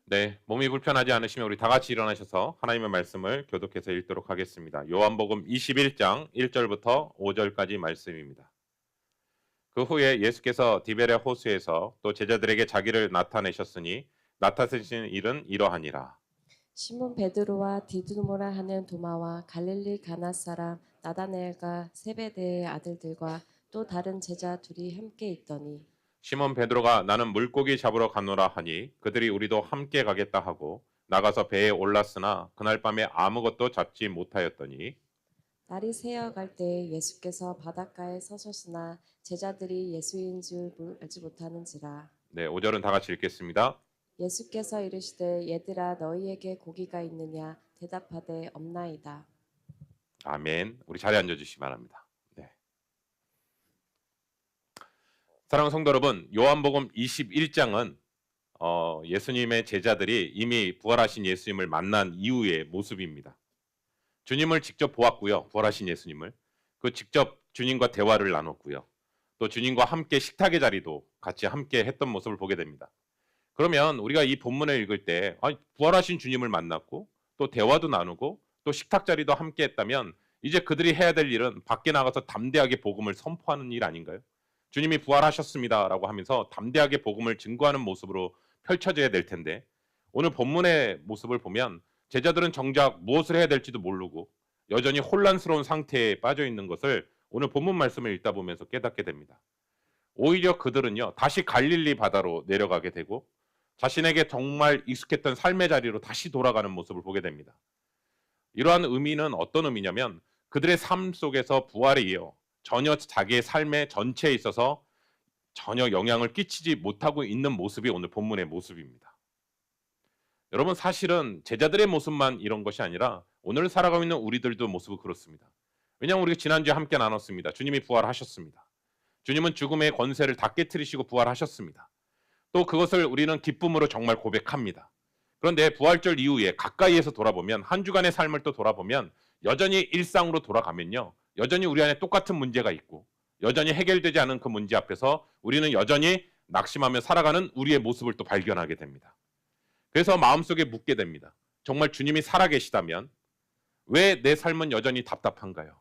네, 몸이 불편하지 않으시면 우리 다 같이 일어나셔서 하나님의 말씀을 교독해서 읽도록 하겠습니다. 요한복음 21장 1절부터 5절까지 말씀입니다. 그 후에 예수께서 디베랴 호수에서 또 제자들에게 자기를 나타내셨으니 나타내신 일은 이러하니라. 시몬 베드로와 디두모라 하는 도마와 갈릴리 가나 사람 나다나엘과 세베대의 아들들과 또 다른 제자 둘이 함께 있더니 시몬 베드로가 나는 물고기 잡으러 가노라 하니 그들이 우리도 함께 가겠다 하고 나가서 배에 올랐으나 그날 밤에 아무것도 잡지 못하였더니 날이 새어갈 때 예수께서 바닷가에 서셨으나 제자들이 예수인 줄 알지 못하는지라. 네, 5절은 다 같이 읽겠습니다. 예수께서 이르시되 얘들아 너희에게 고기가 있느냐 대답하되 없나이다. 아멘. 우리 자리에 앉아 주시기 바랍니다. 네. 사랑하는 성도 여러분, 요한복음 21장은 예수님의 제자들이 이미 부활하신 예수님을 만난 이후의 모습입니다. 주님을 직접 보았고요. 부활하신 예수님을. 그 직접 주님과 대화를 나눴고요. 또 주님과 함께 식탁의 자리도 같이 함께 했던 모습을 보게 됩니다. 그러면 우리가 이 본문을 읽을 때 부활하신 주님을 만났고 또 대화도 나누고 또 식탁 자리도 함께 했다면 이제 그들이 해야 될 일은 밖에 나가서 담대하게 복음을 선포하는 일 아닌가요? 주님이 부활하셨습니다라고 하면서 담대하게 복음을 증거하는 모습으로 펼쳐져야 될 텐데 오늘 본문의 모습을 보면 제자들은 정작 무엇을 해야 될지도 모르고 여전히 혼란스러운 상태에 빠져 있는 것을 오늘 본문 말씀을 읽다 보면서 깨닫게 됩니다. 오히려 그들은요 다시 갈릴리 바다로 내려가게 되고 자신에게 정말 익숙했던 삶의 자리로 다시 돌아가는 모습을 보게 됩니다. 이러한 의미는 어떤 의미냐면 그들의 삶 속에서 부활에 이어 전혀 자기의 삶의 전체에 있어서 전혀 영향을 끼치지 못하고 있는 모습이 오늘 본문의 모습입니다. 여러분 사실은 제자들의 모습만 이런 것이 아니라 오늘 살아가고 있는 우리들도 모습은 그렇습니다. 왜냐하면 우리가 지난주에 함께 나눴습니다. 주님이 부활하셨습니다. 주님은 죽음의 권세를 다 깨트리시고 부활하셨습니다. 또 그것을 우리는 기쁨으로 정말 고백합니다. 그런데 부활절 이후에 가까이에서 돌아보면 한 주간의 삶을 또 돌아보면 여전히 일상으로 돌아가면요. 여전히 우리 안에 똑같은 문제가 있고 여전히 해결되지 않은 그 문제 앞에서 우리는 여전히 낙심하며 살아가는 우리의 모습을 또 발견하게 됩니다. 그래서 마음속에 묻게 됩니다. 정말 주님이 살아계시다면 왜 내 삶은 여전히 답답한가요?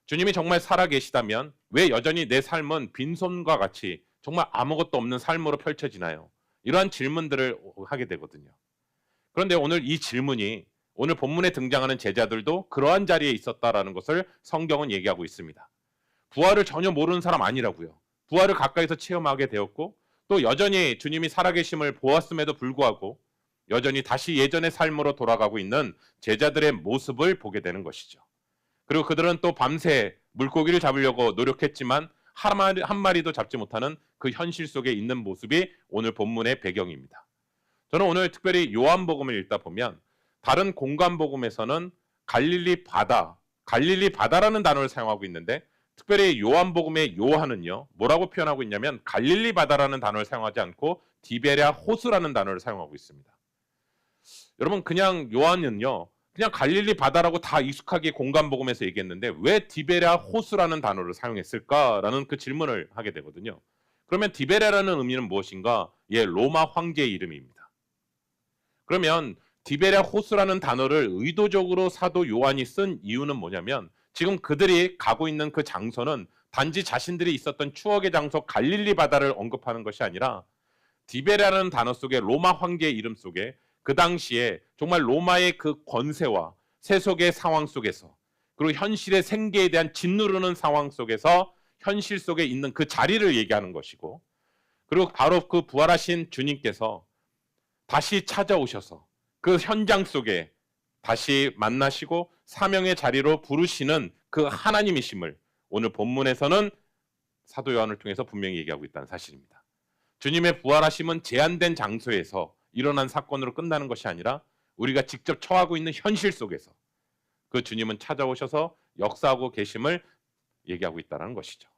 주님이 정말 살아계시다면 왜 여전히 내 삶은 빈손과 같이 정말 아무것도 없는 삶으로 펼쳐지나요? 이러한 질문들을 하게 되거든요. 그런데 오늘 이 질문이 오늘 본문에 등장하는 제자들도 그러한 자리에 있었다라는 것을 성경은 얘기하고 있습니다. 부활을 전혀 모르는 사람 아니라고요. 부활을 가까이서 체험하게 되었고 또 여전히 주님이 살아계심을 보았음에도 불구하고 여전히 다시 예전의 삶으로 돌아가고 있는 제자들의 모습을 보게 되는 것이죠. 그리고 그들은 또 밤새 물고기를 잡으려고 노력했지만 한 마리도 잡지 못하는 그 현실 속에 있는 모습이 오늘 본문의 배경입니다. 저는 오늘 특별히 요한복음을 읽다 보면 다른 공간복음에서는 갈릴리 바다라는 단어를 사용하고 있는데 특별히 요한복음의 요한은요 뭐라고 표현하고 있냐면 갈릴리 바다라는 단어를 사용하지 않고 디베랴 호수라는 단어를 사용하고 있습니다. 여러분 그냥 요한은요 그냥 갈릴리 바다라고 다 익숙하게 공간복음에서 얘기했는데 왜 디베랴 호수라는 단어를 사용했을까라는 그 질문을 하게 되거든요. 그러면 디베랴라는 의미는 무엇인가? 예, 로마 황제의 이름입니다. 그러면 디베랴 호수라는 단어를 의도적으로 사도 요한이 쓴 이유는 뭐냐면 지금 그들이 가고 있는 그 장소는 단지 자신들이 있었던 추억의 장소 갈릴리 바다를 언급하는 것이 아니라 디베랴라는 단어 속에 로마 황제의 이름 속에 그 당시에 정말 로마의 그 권세와 세속의 상황 속에서 그리고 현실의 생계에 대한 짓누르는 상황 속에서 현실 속에 있는 그 자리를 얘기하는 것이고 그리고 바로 그 부활하신 주님께서 다시 찾아오셔서 그 현장 속에 다시 만나시고 사명의 자리로 부르시는 그 하나님이심을 오늘 본문에서는 사도 요한을 통해서 분명히 얘기하고 있다는 사실입니다. 주님의 부활하심은 제한된 장소에서 일어난 사건으로 끝나는 것이 아니라 우리가 직접 처하고 있는 현실 속에서 그 주님은 찾아오셔서 역사하고 계심을 얘기하고 있다는 것이죠.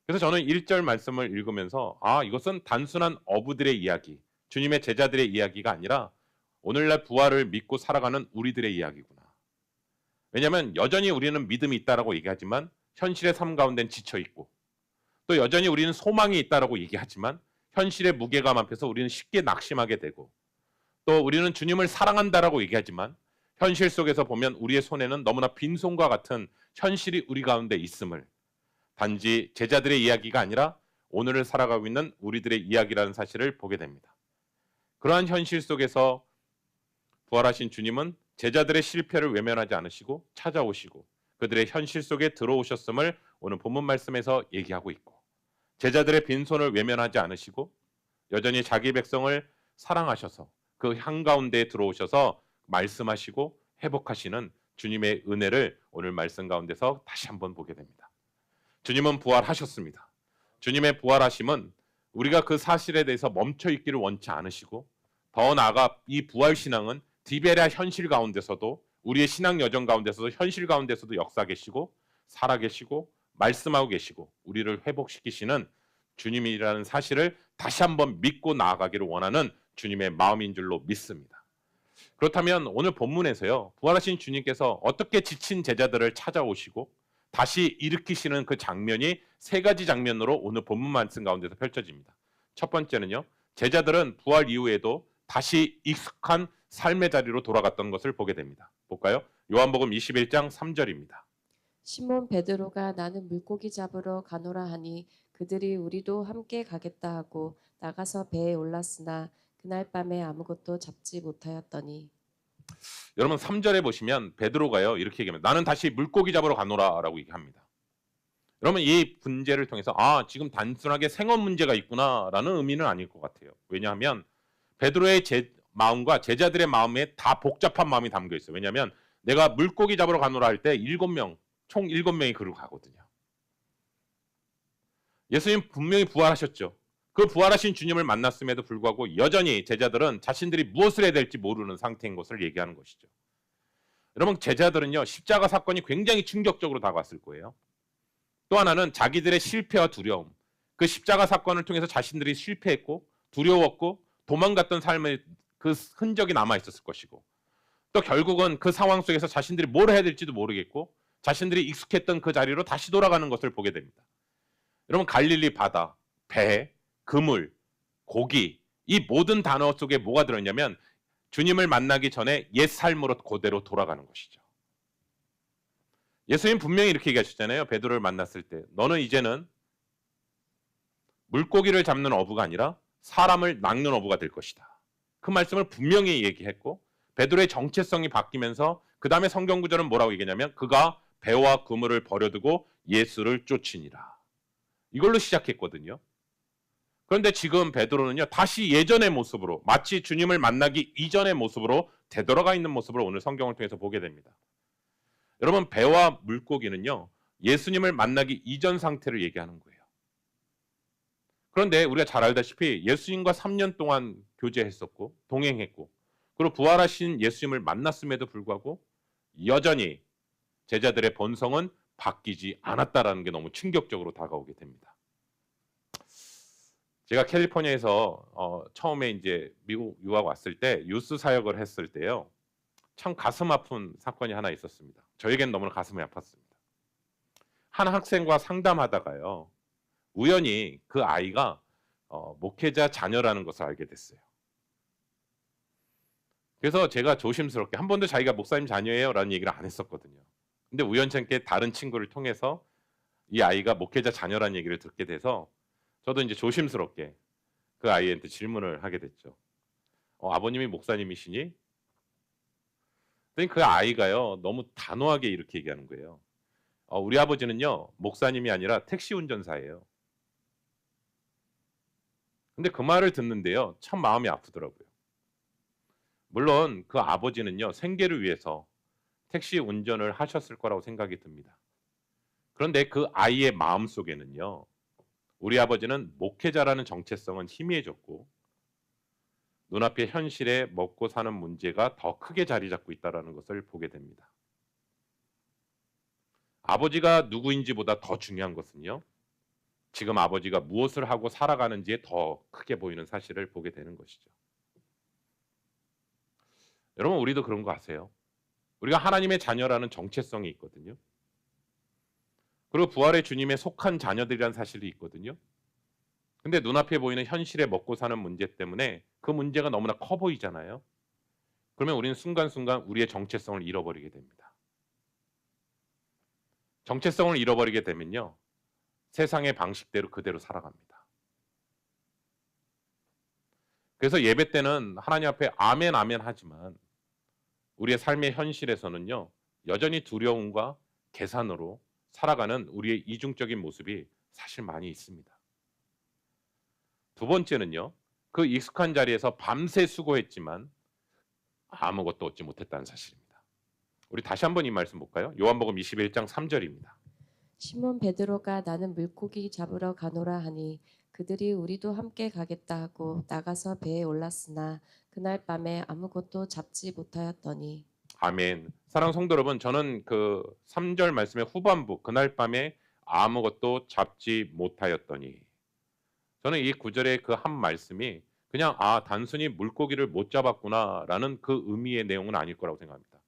그래서 저는 1절 말씀을 읽으면서 이것은 단순한 어부들의 이야기, 주님의 제자들의 이야기가 아니라 오늘날 부활을 믿고 살아가는 우리들의 이야기구나. 왜냐하면 여전히 우리는 믿음이 있다라고 얘기하지만 현실의 삶 가운데는 지쳐있고 또 여전히 우리는 소망이 있다라고 얘기하지만 현실의 무게감 앞에서 우리는 쉽게 낙심하게 되고 또 우리는 주님을 사랑한다라고 얘기하지만 현실 속에서 보면 우리의 손에는 너무나 빈손과 같은 현실이 우리 가운데 있음을, 단지 제자들의 이야기가 아니라 오늘을 살아가고 있는 우리들의 이야기라는 사실을 보게 됩니다. 그러한 현실 속에서 부활하신 주님은 제자들의 실패를 외면하지 않으시고 찾아오시고 그들의 현실 속에 들어오셨음을 오늘 본문 말씀에서 얘기하고 있고, 제자들의 빈손을 외면하지 않으시고 여전히 자기 백성을 사랑하셔서 그 한가운데에 들어오셔서 말씀하시고 회복하시는 주님의 은혜를 오늘 말씀 가운데서 다시 한번 보게 됩니다. 주님은 부활하셨습니다. 주님의 부활하심은 우리가 그 사실에 대해서 멈춰 있기를 원치 않으시고, 더 나아가 이 부활 신앙은 디베랴 현실 가운데서도, 우리의 신앙 여정 가운데서도, 현실 가운데서도 역사 계시고 살아 계시고 말씀하고 계시고 우리를 회복시키시는 주님이라는 사실을 다시 한번 믿고 나아가기를 원하는 주님의 마음인 줄로 믿습니다. 그렇다면 오늘 본문에서요, 부활하신 주님께서 어떻게 지친 제자들을 찾아오시고 다시 일으키시는 그 장면이 세 가지 장면으로 오늘 본문 말씀 가운데서 펼쳐집니다. 첫 번째는요, 제자들은 부활 이후에도 다시 익숙한 삶의 자리로 돌아갔던 것을 보게 됩니다. 볼까요? 요한복음 21장 3절입니다. 시몬 베드로가 나는 물고기 잡으러 가노라 하니 그들이 우리도 함께 가겠다 하고 나가서 배에 올랐으나 그날 밤에 아무것도 잡지 못하였더니. 여러분 3절에 보시면 베드로가요 이렇게 얘기합니다. 나는 다시 물고기 잡으러 가노라라고 얘기합니다. 여러분 이 문제를 통해서 지금 단순하게 생업 문제가 있구나라는 의미는 아닐 것 같아요. 왜냐하면 베드로의 마음과 제자들의 마음에 다 복잡한 마음이 담겨 있어요. 왜냐하면 내가 물고기 잡으러 가노라 할 때 총 7명이 그로 가거든요. 예수님 분명히 부활하셨죠. 그 부활하신 주님을 만났음에도 불구하고 여전히 제자들은 자신들이 무엇을 해야 될지 모르는 상태인 것을 얘기하는 것이죠. 여러분 제자들은요 십자가 사건이 굉장히 충격적으로 다가왔을 거예요. 또 하나는 자기들의 실패와 두려움, 그 십자가 사건을 통해서 자신들이 실패했고 두려웠고 도망갔던 삶의 그 흔적이 남아 있었을 것이고, 또 결국은 그 상황 속에서 자신들이 뭘 해야 될지도 모르겠고 자신들이 익숙했던 그 자리로 다시 돌아가는 것을 보게 됩니다. 여러분 갈릴리 바다, 배, 그물, 고기, 이 모든 단어 속에 뭐가 들었냐면 주님을 만나기 전에 옛 삶으로 그대로 돌아가는 것이죠. 예수님 분명히 이렇게 얘기하셨잖아요. 베드로를 만났을 때 너는 이제는 물고기를 잡는 어부가 아니라 사람을 낚는 어부가 될 것이다. 그 말씀을 분명히 얘기했고 베드로의 정체성이 바뀌면서 그 다음에 성경 구절은 뭐라고 얘기하냐면 그가 배와 그물을 버려두고 예수를 쫓으니라. 이걸로 시작했거든요. 그런데 지금 베드로는요 다시 예전의 모습으로, 마치 주님을 만나기 이전의 모습으로 되돌아가 있는 모습을 오늘 성경을 통해서 보게 됩니다. 여러분 배와 물고기는요 예수님을 만나기 이전 상태를 얘기하는 거예요. 그런데 우리가 잘 알다시피 예수님과 3년 동안 교제했었고 동행했고 그리고 부활하신 예수님을 만났음에도 불구하고 여전히 제자들의 본성은 바뀌지 않았다라는 게 너무 충격적으로 다가오게 됩니다. 제가 캘리포니아에서 처음에 이제 미국 유학 왔을 때 유스 사역을 했을 때요. 참 가슴 아픈 사건이 하나 있었습니다. 저에겐 너무나 가슴이 아팠습니다. 한 학생과 상담하다가요. 우연히 그 아이가 목회자 자녀라는 것을 알게 됐어요. 그래서 제가 조심스럽게 한 번도 자기가 목사님 자녀예요 라는 얘기를 안 했었거든요. 근데 우연찮게 다른 친구를 통해서 이 아이가 목회자 자녀라는 얘기를 듣게 돼서 저도 이제 조심스럽게 그 아이한테 질문을 하게 됐죠. 아버님이 목사님이시니? 그러니까 그 아이가요 너무 단호하게 이렇게 얘기하는 거예요. 우리 아버지는요 목사님이 아니라 택시 운전사예요. 근데 그 말을 듣는데요 참 마음이 아프더라고요. 물론 그 아버지는요 생계를 위해서 택시 운전을 하셨을 거라고 생각이 듭니다. 그런데 그 아이의 마음 속에는요 우리 아버지는 목회자라는 정체성은 희미해졌고 눈앞의 현실에 먹고 사는 문제가 더 크게 자리 잡고 있다는 것을 보게 됩니다. 아버지가 누구인지보다 더 중요한 것은요 지금 아버지가 무엇을 하고 살아가는지에 더 크게 보이는 사실을 보게 되는 것이죠. 여러분 우리도 그런 거 아세요? 우리가 하나님의 자녀라는 정체성이 있거든요. 그리고 부활의 주님에 속한 자녀들이라는 사실이 있거든요. 근데 눈앞에 보이는 현실에 먹고 사는 문제 때문에 그 문제가 너무나 커 보이잖아요. 그러면 우리는 순간순간 우리의 정체성을 잃어버리게 됩니다. 정체성을 잃어버리게 되면요, 세상의 방식대로 그대로 살아갑니다. 그래서 예배 때는 하나님 앞에 아멘 아멘 하지만 우리의 삶의 현실에서는요, 여전히 두려움과 계산으로 살아가는 우리의 이중적인 모습이 사실 많이 있습니다. 두 번째는요, 그 익숙한 자리에서 밤새 수고했지만 아무것도 얻지 못했다는 사실입니다. 우리 다시 한번 이 말씀 볼까요? 요한복음 21장 3절입니다. 시몬 베드로가 나는 물고기 잡으러 가노라 하니 그들이 우리도 함께 가겠다 하고 나가서 배에 올랐으나 그날 밤에 아무것도 잡지 못하였더니. 아멘. 사랑하는 성도 여러분, 저는 그 3절 말씀의 후반부 그날 밤에 아무것도 잡지 못하였더니, 저는 이 구절의 그 한 말씀이 그냥 단순히 물고기를 못 잡았구나라는 그 의미의 내용은 아닐 거라고 생각합니다.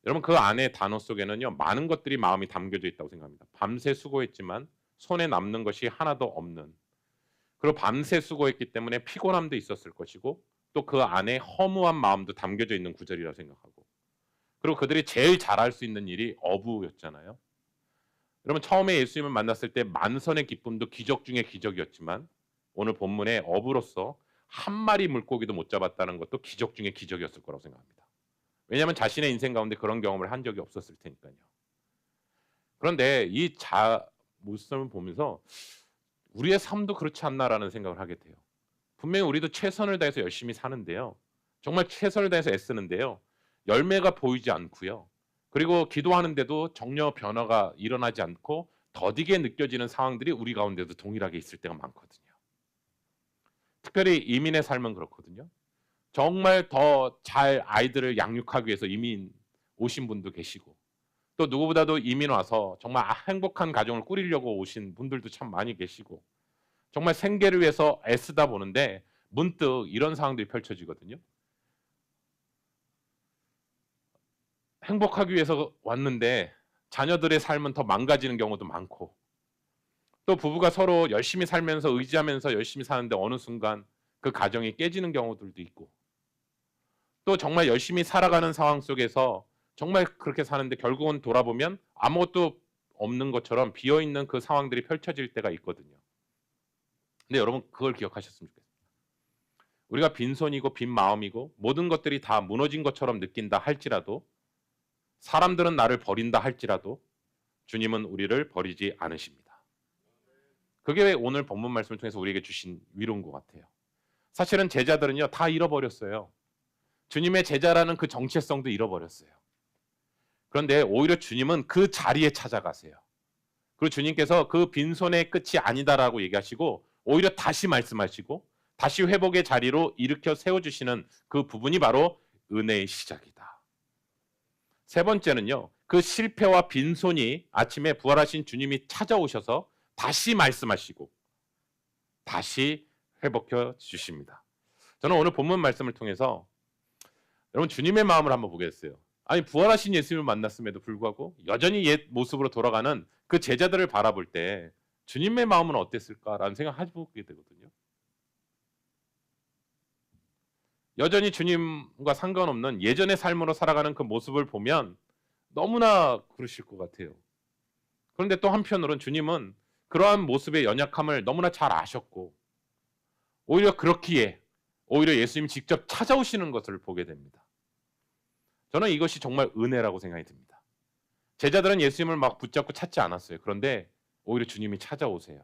여러분, 그 안에 단어 속에는요, 많은 것들이 마음이 담겨져 있다고 생각합니다. 밤새 수고했지만 손에 남는 것이 하나도 없는, 그리고 밤새 수고했기 때문에 피곤함도 있었을 것이고 또 그 안에 허무한 마음도 담겨져 있는 구절이라고 생각하고, 그리고 그들이 제일 잘할 수 있는 일이 어부였잖아요. 여러분, 처음에 예수님을 만났을 때 만선의 기쁨도 기적 중에 기적이었지만 오늘 본문에 어부로서 한 마리 물고기도 못 잡았다는 것도 기적 중에 기적이었을 거라고 생각합니다. 왜냐하면 자신의 인생 가운데 그런 경험을 한 적이 없었을 테니까요. 그런데 이 모습을 보면서 우리의 삶도 그렇지 않나라는 생각을 하게 돼요. 분명히 우리도 최선을 다해서 열심히 사는데요, 정말 최선을 다해서 애쓰는데요, 열매가 보이지 않고요, 그리고 기도하는데도 전혀 변화가 일어나지 않고 더디게 느껴지는 상황들이 우리 가운데도 동일하게 있을 때가 많거든요. 특별히 이민의 삶은 그렇거든요. 정말 더 잘 아이들을 양육하기 위해서 이민 오신 분도 계시고, 또 누구보다도 이민 와서 정말 행복한 가정을 꾸리려고 오신 분들도 참 많이 계시고, 정말 생계를 위해서 애쓰다 보는데 문득 이런 상황들이 펼쳐지거든요. 행복하기 위해서 왔는데 자녀들의 삶은 더 망가지는 경우도 많고, 또 부부가 서로 열심히 살면서 의지하면서 열심히 사는데 어느 순간 그 가정이 깨지는 경우들도 있고, 또 정말 열심히 살아가는 상황 속에서 정말 그렇게 사는데 결국은 돌아보면 아무것도 없는 것처럼 비어있는 그 상황들이 펼쳐질 때가 있거든요. 근데 여러분, 그걸 기억하셨으면 좋겠습니다. 우리가 빈손이고 빈 마음이고 모든 것들이 다 무너진 것처럼 느낀다 할지라도, 사람들은 나를 버린다 할지라도 주님은 우리를 버리지 않으십니다. 그게 오늘 본문 말씀을 통해서 우리에게 주신 위로인 것 같아요. 사실은 제자들은요, 다 잃어버렸어요. 주님의 제자라는 그 정체성도 잃어버렸어요. 그런데 오히려 주님은 그 자리에 찾아가세요. 그리고 주님께서 그 빈손의 끝이 아니다라고 얘기하시고 오히려 다시 말씀하시고 다시 회복의 자리로 일으켜 세워주시는 그 부분이 바로 은혜의 시작이다. 세 번째는요, 그 실패와 빈손이 아침에 부활하신 주님이 찾아오셔서 다시 말씀하시고 다시 회복해 주십니다. 저는 오늘 본문 말씀을 통해서 여러분, 주님의 마음을 한번 보겠어요. 아니, 부활하신 예수님을 만났음에도 불구하고 여전히 옛 모습으로 돌아가는 그 제자들을 바라볼 때 주님의 마음은 어땠을까라는 생각을 해보게 되거든요. 여전히 주님과 상관없는 예전의 삶으로 살아가는 그 모습을 보면 너무나 그러실 것 같아요. 그런데 또 한편으로는 주님은 그러한 모습의 연약함을 너무나 잘 아셨고 오히려 그렇기에 오히려 예수님이 직접 찾아오시는 것을 보게 됩니다. 저는 이것이 정말 은혜라고 생각이 듭니다. 제자들은 예수님을 막 붙잡고 찾지 않았어요. 그런데 오히려 주님이 찾아오세요.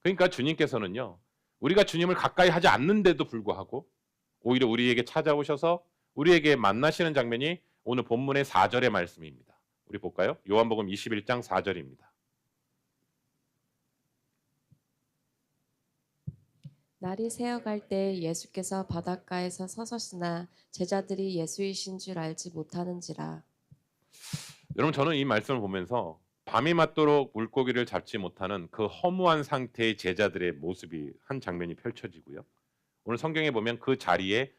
그러니까 주님께서는요, 우리가 주님을 가까이 하지 않는데도 불구하고 오히려 우리에게 찾아오셔서 우리에게 만나시는 장면이 오늘 본문의 4절의 말씀입니다. 우리 볼까요? 요한복음 21장 4절입니다. 날이 새어갈 때 예수께서 바닷가에서 서셨으나 제자들이 예수이신 줄 알지 못하는지라. 여러분, 저는 이 말씀을 보면서 밤이 맞도록 물고기를 잡지 못하는 그 허무한 상태의 제자들의 모습이 한 장면이 펼쳐지고요. 오늘 성경에 보면 그 자리에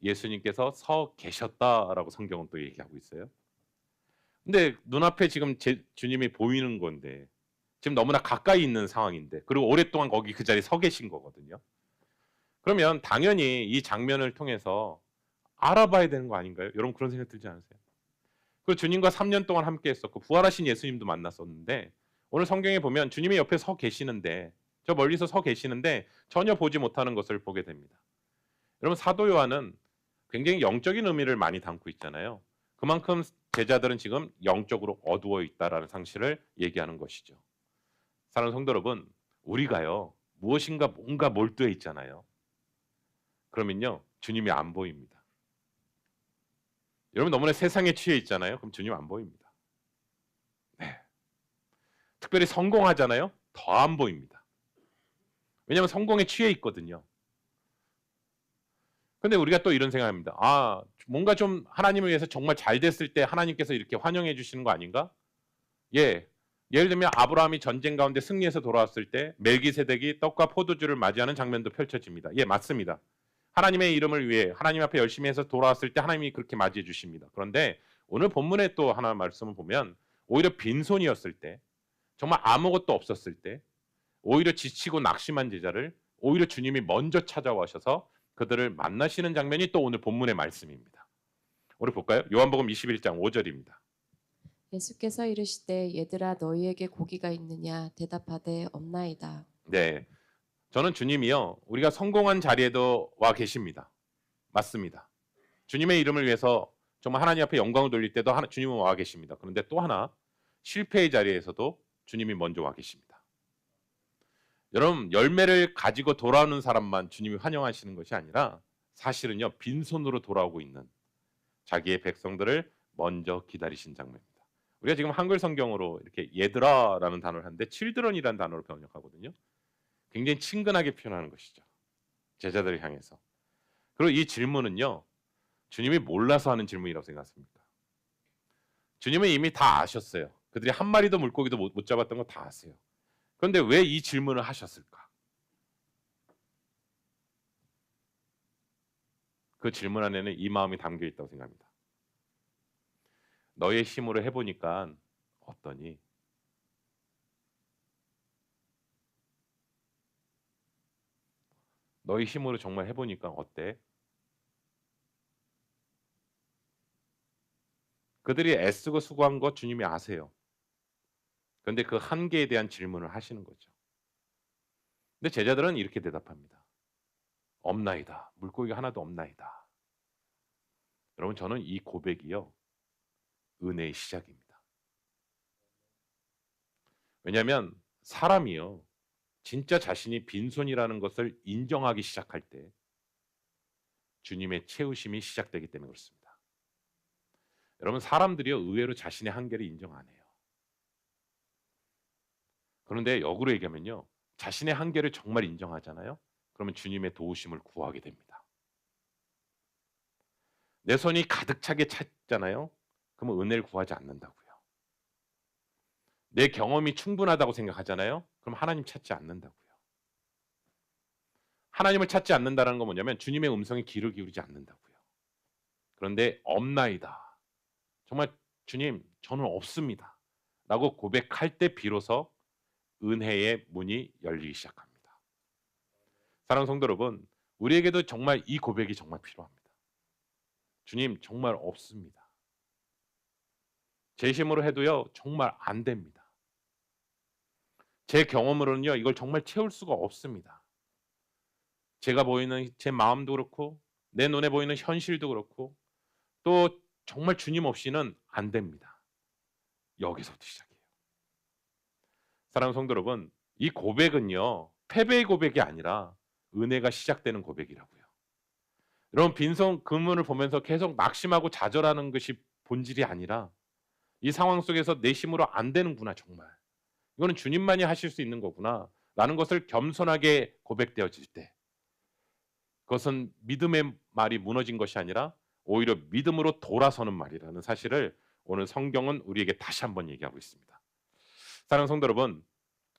예수님께서 서 계셨다라고 성경은 또 얘기하고 있어요. 근데 눈앞에 지금 주님이 보이는 건데 지금 너무나 가까이 있는 상황인데, 그리고 오랫동안 거기 그 자리에 서 계신 거거든요. 그러면 당연히 이 장면을 통해서 알아봐야 되는 거 아닌가요? 여러분 그런 생각 들지 않으세요? 그 주님과 3년 동안 함께 했었고 부활하신 예수님도 만났었는데 오늘 성경에 보면 주님이 옆에 서 계시는데 저 멀리서 서 계시는데 전혀 보지 못하는 것을 보게 됩니다. 여러분 사도 요한은 굉장히 영적인 의미를 많이 담고 있잖아요. 그만큼 제자들은 지금 영적으로 어두워 있다라는 상실을 얘기하는 것이죠. 사랑하는 성도 여러분, 우리가요 무엇인가 뭔가 몰두해 있잖아요. 그러면요 주님이 안 보입니다. 여러분 너무나 세상에 취해 있잖아요. 그럼 주님 안 보입니다. 네. 특별히 성공하잖아요. 더 안 보입니다. 왜냐하면 성공에 취해 있거든요. 근데 우리가 또 이런 생각합니다. 아, 뭔가 좀 하나님을 위해서 정말 잘 됐을 때 하나님께서 이렇게 환영해 주시는 거 아닌가? 예. 예를 들면 아브라함이 전쟁 가운데 승리해서 돌아왔을 때 멜기세덱이 떡과 포도주를 맞이하는 장면도 펼쳐집니다. 예, 맞습니다. 하나님의 이름을 위해 하나님 앞에 열심히 해서 돌아왔을 때 하나님이 그렇게 맞이해 주십니다. 그런데 오늘 본문에 또 하나 말씀을 보면 오히려 빈손이었을 때 정말 아무것도 없었을 때 오히려 지치고 낙심한 제자를 오히려 주님이 먼저 찾아와셔서 그들을 만나시는 장면이 또 오늘 본문의 말씀입니다. 오늘 볼까요? 요한복음 21장 5절입니다. 예수께서 이르시되 얘들아 너희에게 고기가 있느냐 대답하되 없나이다. 네, 저는 주님이요 우리가 성공한 자리에도 와 계십니다. 맞습니다. 주님의 이름을 위해서 정말 하나님 앞에 영광을 돌릴 때도 주님은 와 계십니다. 그런데 또 하나 실패의 자리에서도 주님이 먼저 와 계십니다. 여러분 열매를 가지고 돌아오는 사람만 주님이 환영하시는 것이 아니라 사실은요 빈손으로 돌아오고 있는 자기의 백성들을 먼저 기다리신 장면입니다. 우리가 지금 한글 성경으로 이렇게 얘들아라는 단어를 하는데 children이라는 단어로 번역하거든요. 굉장히 친근하게 표현하는 것이죠. 제자들을 향해서. 그리고 이 질문은요. 주님이 몰라서 하는 질문이라고 생각합니다. 주님은 이미 다 아셨어요. 그들이 한 마리도 물고기도 못 잡았던 거 다 아세요. 그런데 왜 이 질문을 하셨을까? 그 질문 안에는 이 마음이 담겨 있다고 생각합니다. 너의 힘으로 해보니까 어떠니? 너의 힘으로 정말 해보니까 어때? 그들이 애쓰고 수고한 거 주님이 아세요. 그런데 그 한계에 대한 질문을 하시는 거죠. 근데 제자들은 이렇게 대답합니다. 없나이다. 물고기가 하나도 없나이다. 여러분 저는 이 고백이요. 은혜의 시작입니다. 왜냐하면 사람이요. 진짜 자신이 빈손이라는 것을 인정하기 시작할 때 주님의 채우심이 시작되기 때문에 그렇습니다. 여러분 사람들이요. 의외로 자신의 한계를 인정 안 해요. 그런데 역으로 얘기하면요. 자신의 한계를 정말 인정하잖아요. 그러면 주님의 도우심을 구하게 됩니다. 내 손이 가득 차게 찼잖아요. 그러면 은혜를 구하지 않는다고요. 내 경험이 충분하다고 생각하잖아요. 그럼 하나님 찾지 않는다고요. 하나님을 찾지 않는다는 건 뭐냐면 주님의 음성에 귀를 기울이지 않는다고요. 그런데 없나이다. 정말 주님 저는 없습니다. 라고 고백할 때 비로소 은혜의 문이 열리기 시작합니다. 사랑하는 성도 여러분, 우리에게도 정말 이 고백이 정말 필요합니다. 주님 정말 없습니다. 제 힘으로 해도요 정말 안 됩니다. 제 경험으로는요 이걸 정말 채울 수가 없습니다. 제가 보이는 제 마음도 그렇고 내 눈에 보이는 현실도 그렇고 또 정말 주님 없이는 안 됩니다. 여기서부터 시작해요. 사랑하는 성도 여러분, 이 고백은요 패배의 고백이 아니라 은혜가 시작되는 고백이라고요. 여러분 빈손 그문을 보면서 계속 낙심하고 좌절하는 것이 본질이 아니라 이 상황 속에서 내 힘으로 안 되는구나 정말. 이거는 주님만이 하실 수 있는 거구나 라는 것을 겸손하게 고백되어질 때 그것은 믿음의 말이 무너진 것이 아니라 오히려 믿음으로 돌아서는 말이라는 사실을 오늘 성경은 우리에게 다시 한번 얘기하고 있습니다. 사랑하는 성도 여러분,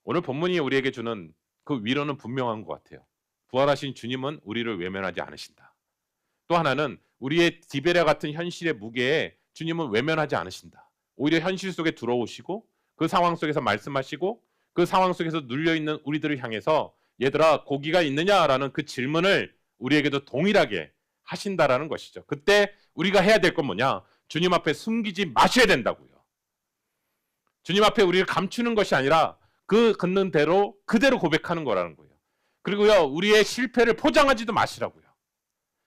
오늘 본문이 우리에게 주는 그 위로는 분명한 것 같아요. 부활하신 주님은 우리를 외면하지 않으신다. 또 하나는 우리의 디베랴 같은 현실의 무게에 주님은 외면하지 않으신다. 오히려 현실 속에 들어오시고 그 상황 속에서 말씀하시고 그 상황 속에서 눌려있는 우리들을 향해서 얘들아 고기가 있느냐라는 그 질문을 우리에게도 동일하게 하신다라는 것이죠. 그때 우리가 해야 될 건 뭐냐? 주님 앞에 숨기지 마셔야 된다고요. 주님 앞에 우리를 감추는 것이 아니라 그 걷는 대로 그대로 고백하는 거라는 거예요. 그리고요, 우리의 실패를 포장하지도 마시라고요.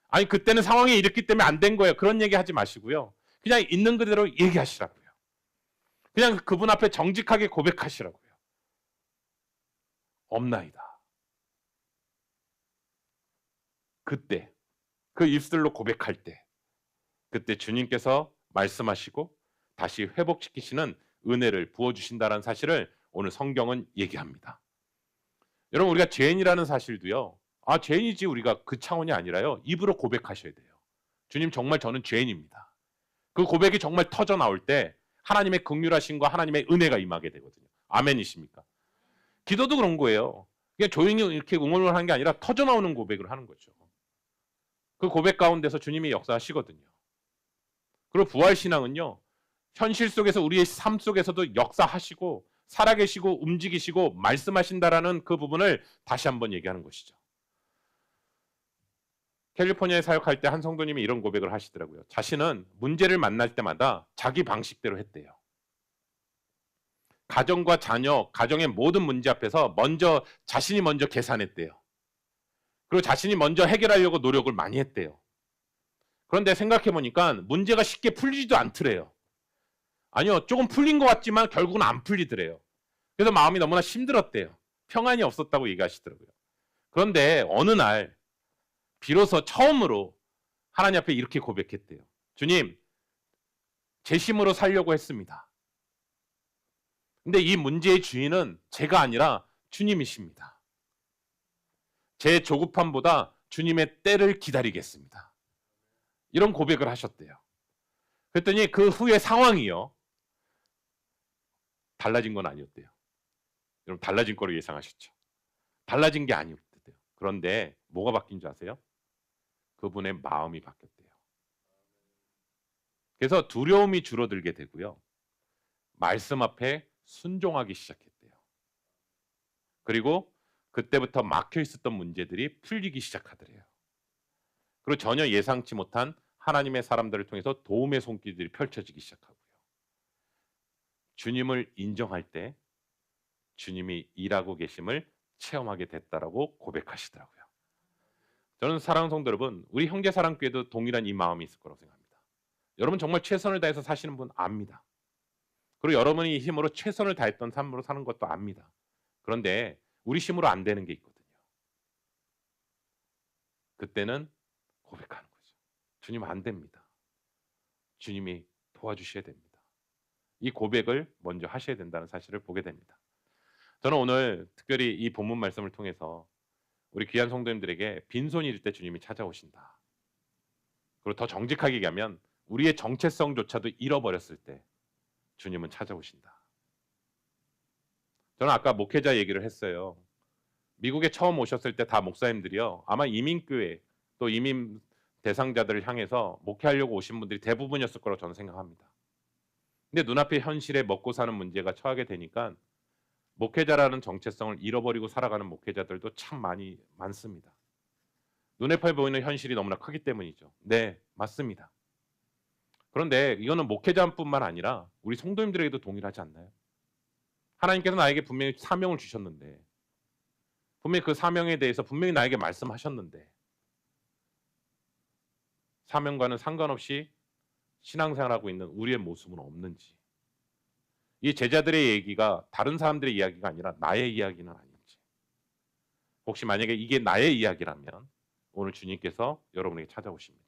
아니, 그때는 상황이 이랬기 때문에 안 된 거예요. 그런 얘기 하지 마시고요. 그냥 있는 그대로 얘기하시라고요. 그냥 그분 앞에 정직하게 고백하시라고요. 없나이다. 그때, 그 입술로 고백할 때, 그때 주님께서 말씀하시고 다시 회복시키시는 은혜를 부어주신다는 사실을 오늘 성경은 얘기합니다. 여러분, 우리가 죄인이라는 사실도요, 죄인이지 우리가 그 차원이 아니라요, 입으로 고백하셔야 돼요. 주님, 정말 저는 죄인입니다. 그 고백이 정말 터져 나올 때 하나님의 긍휼하심과 하나님의 은혜가 임하게 되거든요. 아멘이십니까? 기도도 그런 거예요. 그냥 조용히 이렇게 응원을 하는 게 아니라 터져 나오는 고백을 하는 거죠. 그 고백 가운데서 주님이 역사하시거든요. 그리고 부활신앙은요, 현실 속에서 우리의 삶 속에서도 역사하시고 살아계시고 움직이시고 말씀하신다라는 그 부분을 다시 한번 얘기하는 것이죠. 캘리포니아에 사역할 때 한 성도님이 이런 고백을 하시더라고요. 자신은 문제를 만날 때마다 자기 방식대로 했대요. 가정과 자녀, 가정의 모든 문제 앞에서 자신이 먼저 계산했대요. 그리고 자신이 먼저 해결하려고 노력을 많이 했대요. 그런데 생각해 보니까 문제가 쉽게 풀리지도 않더래요. 아니요, 조금 풀린 것 같지만 결국은 안 풀리더래요. 그래서 마음이 너무나 힘들었대요. 평안이 없었다고 얘기하시더라고요. 그런데 어느 날 비로소 처음으로 하나님 앞에 이렇게 고백했대요. 주님, 제 힘으로 살려고 했습니다. 근데 이 문제의 주인은 제가 아니라 주님이십니다. 제 조급함보다 주님의 때를 기다리겠습니다. 이런 고백을 하셨대요. 그랬더니 그 후의 상황이요, 달라진 건 아니었대요. 여러분, 달라진 거로 예상하셨죠? 달라진 게 아니었대요. 그런데 뭐가 바뀐 줄 아세요? 그분의 마음이 바뀌었대요. 그래서 두려움이 줄어들게 되고요, 말씀 앞에 순종하기 시작했대요. 그리고 그때부터 막혀 있었던 문제들이 풀리기 시작하더래요. 그리고 전혀 예상치 못한 하나님의 사람들을 통해서 도움의 손길들이 펼쳐지기 시작하고요. 주님을 인정할 때 주님이 일하고 계심을 체험하게 됐다라고 고백하시더라고요. 저는 사랑하는 성도 여러분, 우리 형제사랑교회도 동일한 이 마음이 있을 거라고 생각합니다. 여러분 정말 최선을 다해서 사시는 분 압니다. 그리고 여러분이 힘으로 최선을 다했던 삶으로 사는 것도 압니다. 그런데 우리 힘으로 안 되는 게 있거든요. 그때는 고백하는 거죠. 주님, 안 됩니다. 주님이 도와주셔야 됩니다. 이 고백을 먼저 하셔야 된다는 사실을 보게 됩니다. 저는 오늘 특별히 이 본문 말씀을 통해서 우리 귀한 성도님들에게 빈손일 때 주님이 찾아오신다. 그리고 더 정직하게 얘기하면 우리의 정체성조차도 잃어버렸을 때 주님은 찾아오신다. 저는 아까 목회자 얘기를 했어요. 미국에 처음 오셨을 때 다 목사님들이요, 아마 이민교회 또 이민 대상자들을 향해서 목회하려고 오신 분들이 대부분이었을 거라고 저는 생각합니다. 근데 눈앞에 현실에 먹고 사는 문제가 처하게 되니까 목회자라는 정체성을 잃어버리고 살아가는 목회자들도 참 많습니다. 눈에 펄 보이는 현실이 너무나 크기 때문이죠. 네, 맞습니다. 그런데 이거는 목회자뿐만 아니라 우리 성도님들에게도 동일하지 않나요? 하나님께서 나에게 분명히 사명을 주셨는데, 분명히 그 사명에 대해서 분명히 나에게 말씀하셨는데, 사명과는 상관없이 신앙생활하고 있는 우리의 모습은 없는지, 이 제자들의 얘기가 다른 사람들의 이야기가 아니라 나의 이야기는 아닌지, 혹시 만약에 이게 나의 이야기라면 오늘 주님께서 여러분에게 찾아오십니다.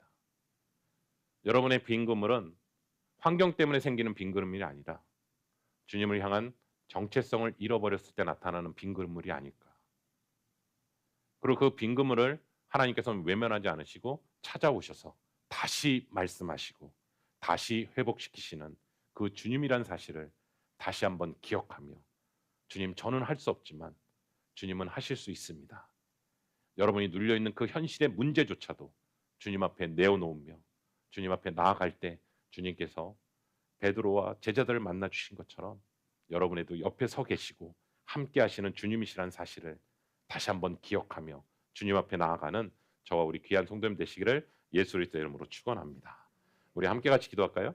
여러분의 빈 그물은 환경 때문에 생기는 빈 그물이 아니라 주님을 향한 정체성을 잃어버렸을 때 나타나는 빈 그물이 아닐까. 그리고 그 빈 그물을 하나님께서는 외면하지 않으시고 찾아오셔서 다시 말씀하시고 다시 회복시키시는 그 주님이란 사실을 다시 한번 기억하며, 주님, 저는 할 수 없지만 주님은 하실 수 있습니다. 여러분이 눌려있는 그 현실의 문제조차도 주님 앞에 내어놓으며 주님 앞에 나아갈 때 주님께서 베드로와 제자들을 만나 주신 것처럼 여러분에도 옆에 서 계시고 함께 하시는 주님이시라는 사실을 다시 한번 기억하며 주님 앞에 나아가는 저와 우리 귀한 성도님 되시기를 예수 그리스도의 이름으로 축원합니다. 우리 함께 같이 기도할까요?